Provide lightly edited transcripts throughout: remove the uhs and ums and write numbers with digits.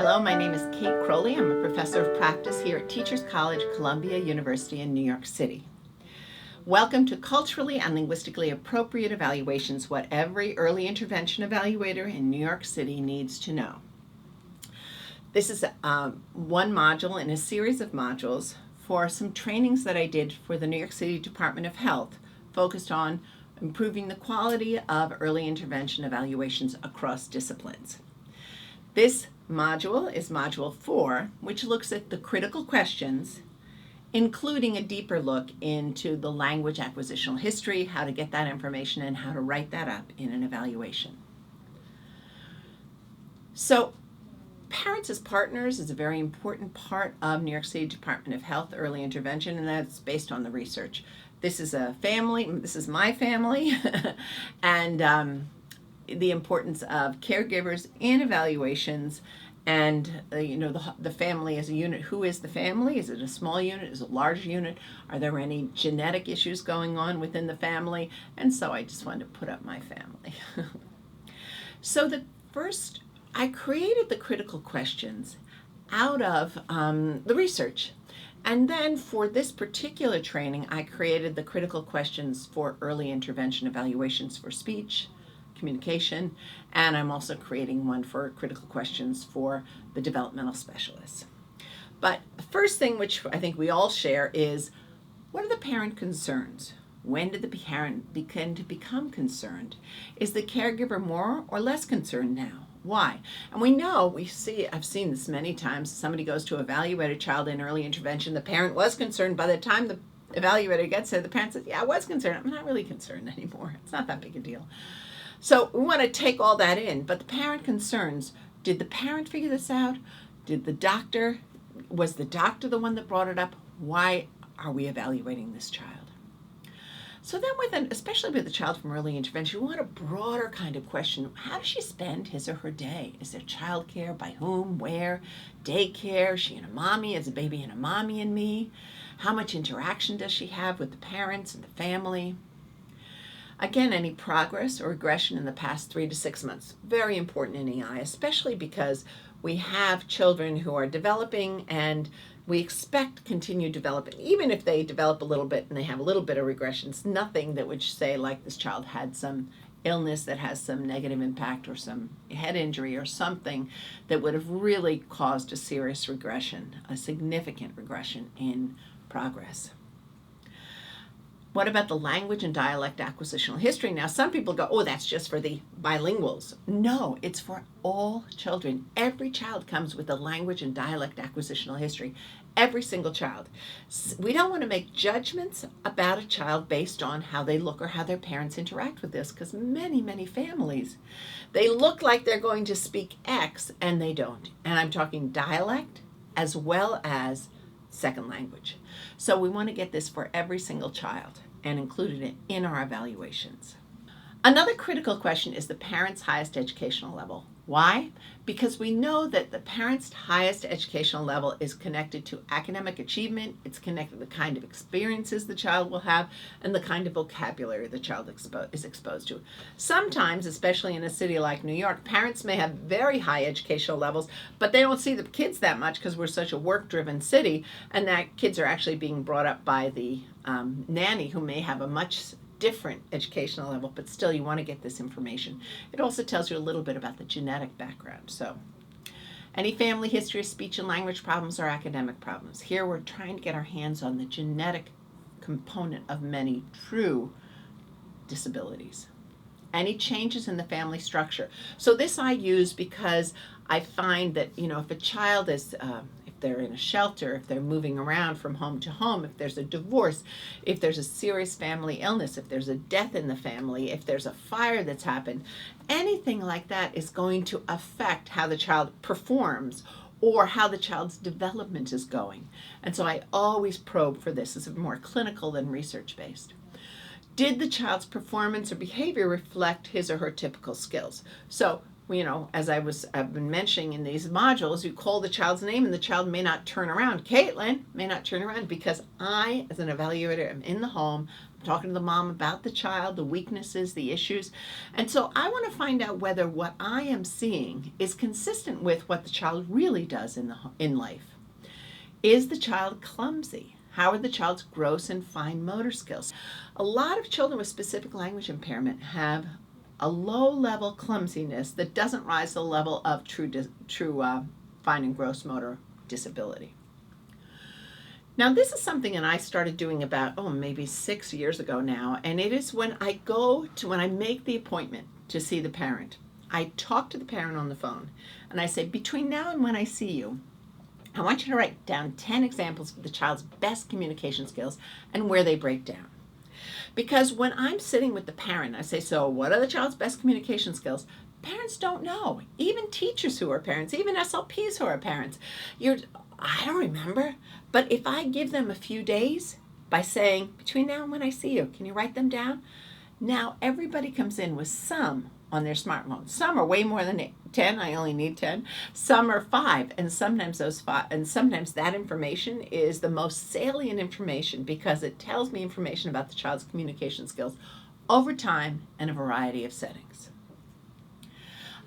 Hello, my name is Cate Crowley. I'm a professor of practice here at Teachers College, Columbia University in New York City. Welcome to Culturally and Linguistically Appropriate Evaluations, what every early intervention evaluator in New York City needs to know. This is one module in a series of modules for some trainings that I did for the New York City Department of Health, focused on improving the quality of early intervention evaluations across disciplines. This module is Module 4, which looks at the critical questions, including a deeper look into the language acquisitional history, how to get that information, and how to write that up in an evaluation. So, parents as partners is a very important part of New York City Department of Health early intervention, and that's based on the research. This is a family, this is my family, and the importance of caregivers in evaluations, and the family as a unit. Who is the family? Is it a small unit? Is it a large unit? Are there any genetic issues going on within the family? And so I just wanted to put up my family. So I created the critical questions out of the research. And then for this particular training, I created the critical questions for early intervention evaluations for speech, communication, and I'm also creating one for critical questions for the developmental specialists. But the first thing, which I think we all share, is what are the parent concerns? When did the parent begin to become concerned? Is the caregiver more or less concerned now? Why? And I've seen this many times. Somebody goes to evaluate a child in early intervention. The parent was concerned. By the time the evaluator gets there, the parent says, yeah, I was concerned. I'm not really concerned anymore. It's not that big a deal. So we want to take all that in, but the parent concerns, did the parent figure this out? Was the doctor the one that brought it up? Why are we evaluating this child? So then especially with a child from early intervention, we want a broader kind of question. How does she spend his or her day? Is there childcare? By whom? Where? Daycare? Is she in a mommy? Is the baby in a mommy and me? How much interaction does she have with the parents and the family? Again, any progress or regression in the past 3 to 6 months, very important in EI, especially because we have children who are developing and we expect continued development. Even if they develop a little bit and they have a little bit of regressions, nothing that would say like this child had some illness that has some negative impact or some head injury or something that would have really caused a serious regression, a significant regression in progress. What about the language and dialect acquisitional history? Now, some people go, oh, that's just for the bilinguals. No, it's for all children. Every child comes with a language and dialect acquisitional history. Every single child. We don't want to make judgments about a child based on how they look or how their parents interact with this, because many, many families, they look like they're going to speak X and they don't. And I'm talking dialect as well as second language. So we want to get this for every single child and included it in our evaluations. Another critical question is the parent's highest educational level. Why? Because we know that the parent's highest educational level is connected to academic achievement, it's connected to the kind of experiences the child will have, and the kind of vocabulary the child is exposed to. Sometimes, especially in a city like New York, parents may have very high educational levels, but they don't see the kids that much because we're such a work-driven city, and that kids are actually being brought up by the nanny, who may have a much different educational level, but still you want to get this information. It also tells you a little bit about the genetic background. So any family history of speech and language problems or academic problems. Here we're trying to get our hands on the genetic component of many true disabilities. Any changes in the family structure. So this I use because I find that, if a child is if they're in a shelter, if they're moving around from home to home, if there's a divorce, if there's a serious family illness, if there's a death in the family, if there's a fire that's happened, anything like that is going to affect how the child performs or how the child's development is going. And so I always probe for this. This is more clinical than research-based. Did the child's performance or behavior reflect his or her typical skills? So as I've been mentioning in these modules, you call the child's name and the child may not turn around. Caitlin may not turn around because I, as an evaluator, am in the home. I'm talking to the mom about the child, the weaknesses, the issues. And so I want to find out whether what I am seeing is consistent with what the child really does in life. Is the child clumsy? How are the child's gross and fine motor skills? A lot of children with specific language impairment have a low-level clumsiness that doesn't rise to the level of true fine and gross motor disability. Now, this is something that I started doing about, maybe 6 years ago now, and it is when I make the appointment to see the parent, I talk to the parent on the phone, and I say, between now and when I see you, I want you to write down 10 examples of the child's best communication skills and where they break down. Because when I'm sitting with the parent, I say, so what are the child's best communication skills? Parents don't know. Even teachers who are parents, even SLPs who are parents. I don't remember. But if I give them a few days by saying, between now and when I see you, can you write them down? Now everybody comes in with some on their smartphone. Some are way more than 10. I only need 10. Some are 5, and sometimes that information is the most salient information because it tells me information about the child's communication skills over time in a variety of settings.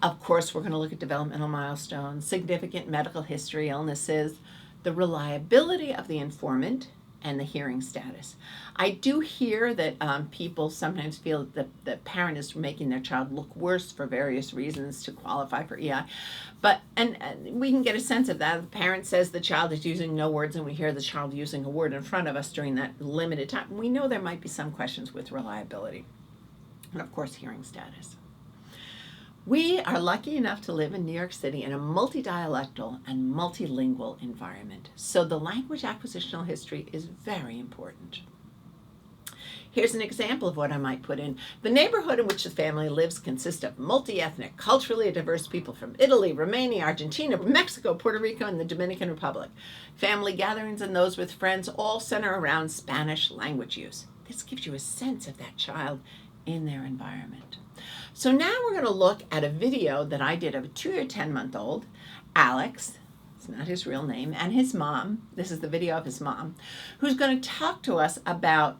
Of course, we're going to look at developmental milestones, significant medical history, illnesses, the reliability of the informant, and the hearing status. I do hear that people sometimes feel that the parent is making their child look worse for various reasons to qualify for EI. But and we can get a sense of that. The parent says the child is using no words and we hear the child using a word in front of us during that limited time. We know there might be some questions with reliability. And of course, hearing status. We are lucky enough to live in New York City in a multi-dialectal and multilingual environment, so the language acquisitional history is very important. Here's an example of what I might put in. The neighborhood in which the family lives consists of multi-ethnic, culturally diverse people from Italy, Romania, Argentina, Mexico, Puerto Rico, and the Dominican Republic. Family gatherings and those with friends all center around Spanish language use. This gives you a sense of that child in their environment. So now we're going to look at a video that I did of a 2 or 10-month-old, Alex, it's not his real name, and his mom. This is the video of his mom, who's going to talk to us about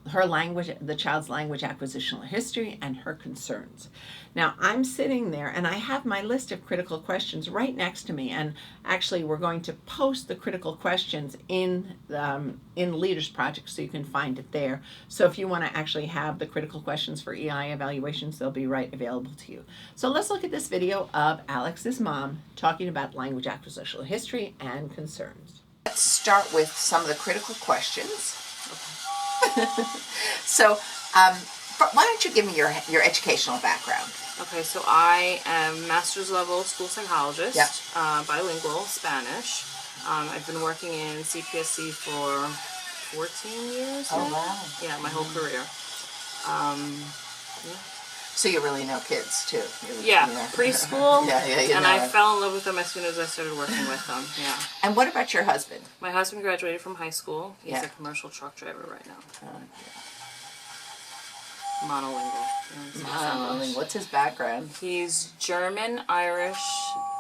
her language, the child's language acquisitional history, and her concerns. Now, I'm sitting there, and I have my list of critical questions right next to me, and actually we're going to post the critical questions in Leaders Project so you can find it there. So if you want to actually have the critical questions for EI evaluations, they'll be right available to you. So let's look at this video of Alex's mom talking about language acquisitional history and concerns. Let's start with some of the critical questions. So, why don't you give me your educational background? Okay, so I am master's level school psychologist, Yep. Bilingual, Spanish. I've been working in CPSC for 14 years now. Oh, wow. Yeah, my whole career. Yeah. So you really know kids, too. Yeah, preschool, and I it. fell in love with them as soon as I started working with them, yeah. And what about your husband? My husband graduated from high school. He's Yeah. a commercial truck driver right now. Yeah. Monolingual. What's his background? He's German, Irish,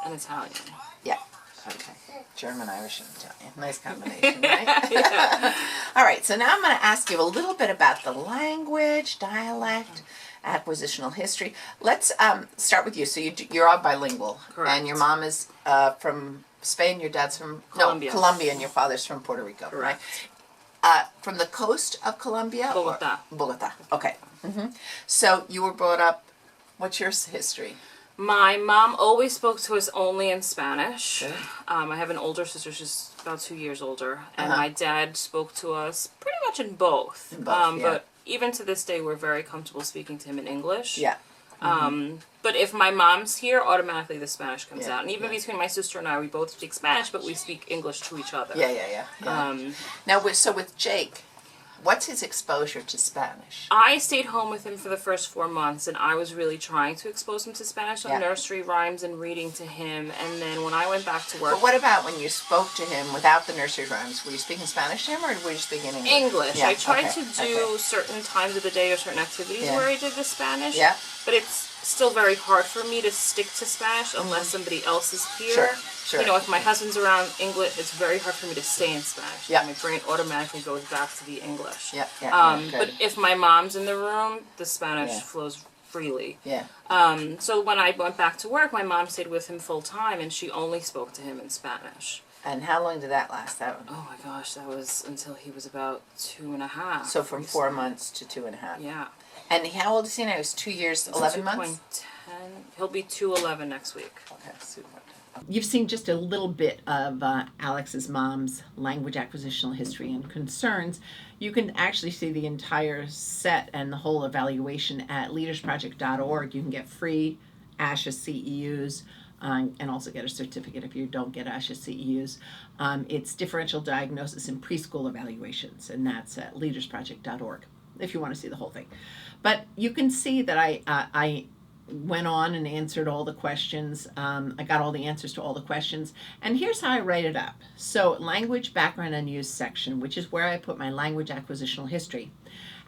and Italian. Yeah. Okay. German, Irish, and Italian. Nice combination, right? Yeah. All right. So now I'm going to ask you a little bit about the language, dialect, acquisitional history. Let's start with you. So you're all bilingual. Correct. And your mom is from Spain, your dad's from Colombia. Colombia, and your father's from Puerto Rico. Correct. Right? From the coast of Colombia? Bogota. Bogota. Okay. Mm-hmm. So you were brought up, what's your history? My mom always spoke to us only in Spanish. Okay. I have an older sister, she's about 2 years older, and Uh-huh. my dad spoke to us pretty much in both. In both, yeah. But even to this day, we're very comfortable speaking to him in English. Yeah. But if my mom's here, automatically the Spanish comes Yeah, out. And even yeah. between my sister and I, we both speak Spanish, but we speak English to each other. Yeah. Now, with Jake, what's his exposure to Spanish? I stayed home with him for the first 4 months, and I was really trying to expose him to Spanish, so Yeah. nursery rhymes and reading to him. And then when I went back to work, But what about when you spoke to him without the nursery rhymes? Were you speaking Spanish to him, or were you speaking English? English. Yeah, I tried okay, to do certain times of the day or certain activities Yeah. where I did the Spanish. Yeah. But it's still very hard for me to stick to Spanish unless somebody else is here. Sure, sure. You know, if my husband's around English, it's very hard for me to stay in Spanish. Yeah. My brain automatically goes back to the English. Yeah, But if my mom's in the room, the Spanish flows freely. Yeah. So when I went back to work, my mom stayed with him full time, and she only spoke to him in Spanish. And how long did that last? Oh my gosh, that was until he was about 2.5. So from 4 months to 2.5. Yeah. And how old is he now? He's 2 years, 11 months? 2.10. He'll be 2.11 next week. Okay, super. You've seen just a little bit of Alex's mom's language acquisitional history and concerns. You can actually see the entire set and the whole evaluation at leadersproject.org. You can get free ASHA CEUs and also get a certificate if you don't get ASHA CEUs. It's differential diagnosis in preschool evaluations, and that's at leadersproject.org if you want to see the whole thing. But you can see that I went on and answered all the questions. I got all the answers to all the questions. And here's how I write it up. So language, background, and use section, which is where I put my language acquisitional history.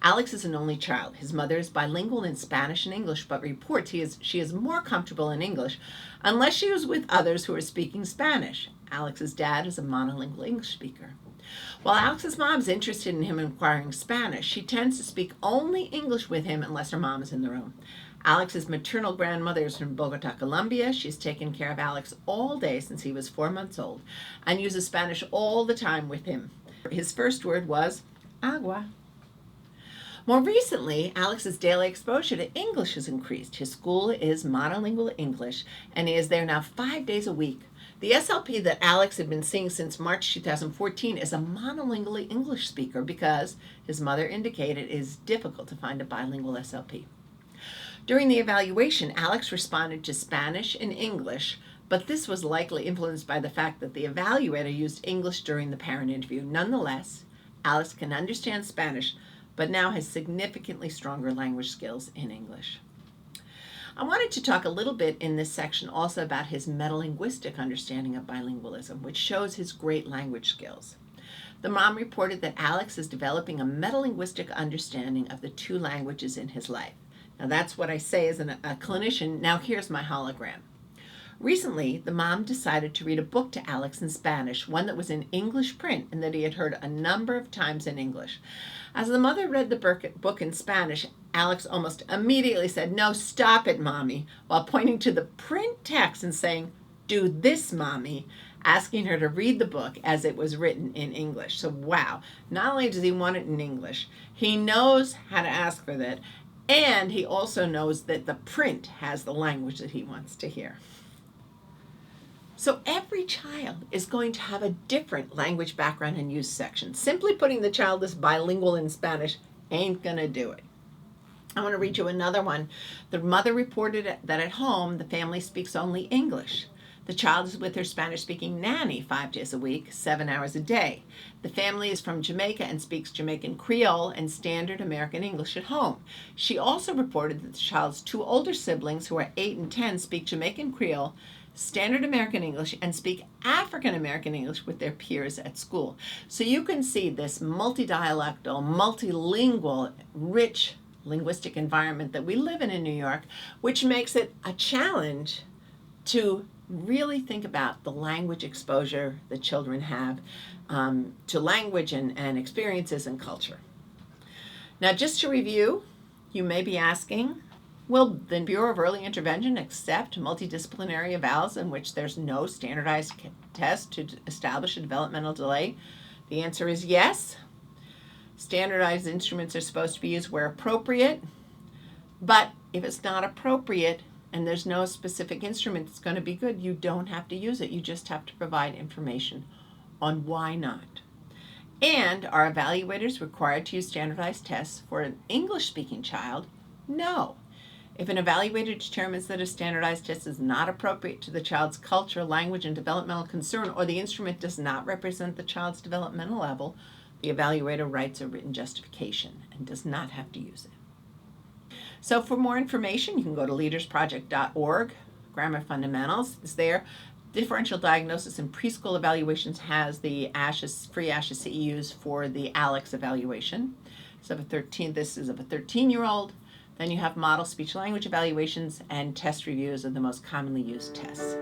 Alex is an only child. His mother is bilingual in Spanish and English, but reports she is more comfortable in English unless she was with others who are speaking Spanish. Alex's dad is a monolingual English speaker. While Alex's mom is interested in him inquiring Spanish, she tends to speak only English with him unless her mom is in the room. Alex's maternal grandmother is from Bogota, Colombia. She's taken care of Alex all day since he was 4 months old and uses Spanish all the time with him. His first word was agua. More recently, Alex's daily exposure to English has increased. His school is monolingual English, and he is there now 5 days a week. The SLP that Alex had been seeing since March 2014 is a monolingual English speaker because his mother indicated it is difficult to find a bilingual SLP. During the evaluation, Alex responded to Spanish and English, but this was likely influenced by the fact that the evaluator used English during the parent interview. Nonetheless, Alex can understand Spanish, but now has significantly stronger language skills in English. I wanted to talk a little bit in this section also about his metalinguistic understanding of bilingualism, which shows his great language skills. The mom reported that Alex is developing a metalinguistic understanding of the two languages in his life. Now that's what I say as a clinician. Now here's my hologram. Recently, the mom decided to read a book to Alex in Spanish, one that was in English print and that he had heard a number of times in English. As the mother read the book in Spanish, Alex almost immediately said, "No, stop it, Mommy," while pointing to the print text and saying, "Do this, Mommy," asking her to read the book as it was written in English. So wow, not only does he want it in English, he knows how to ask for that, and he also knows that the print has the language that he wants to hear. So every child is going to have a different language background and use section. Simply putting the child as bilingual in Spanish ain't going to do it. I want to read you another one. The mother reported that at home the family speaks only English. The child is with her Spanish-speaking nanny 5 days a week, 7 hours a day. The family is from Jamaica and speaks Jamaican Creole and standard American English at home. She also reported that the child's two older siblings, who are 8 and 10, speak Jamaican Creole, standard American English, and speak African American English with their peers at school. So you can see this multidialectal, multilingual, rich linguistic environment that we live in New York, which makes it a challenge to really think about the language exposure that children have to language and experiences and culture. Now, just to review, you may be asking, will the Bureau of Early Intervention accept multidisciplinary evals in which there's no standardized test to establish a developmental delay? The answer is yes. Standardized instruments are supposed to be used where appropriate, but if it's not appropriate and there's no specific instrument that's going to be good, you don't have to use it. You just have to provide information on why not. And are evaluators required to use standardized tests for an English-speaking child? No. If an evaluator determines that a standardized test is not appropriate to the child's culture, language, and developmental concern, or the instrument does not represent the child's developmental level, the evaluator writes a written justification and does not have to use it. So for more information, you can go to leadersproject.org. Grammar Fundamentals is there. Differential Diagnosis in Preschool Evaluations has the free ASHA CEUs for the Alex evaluation. So this is of a 13-year-old. Then you have model speech language evaluations, and test reviews are the most commonly used tests.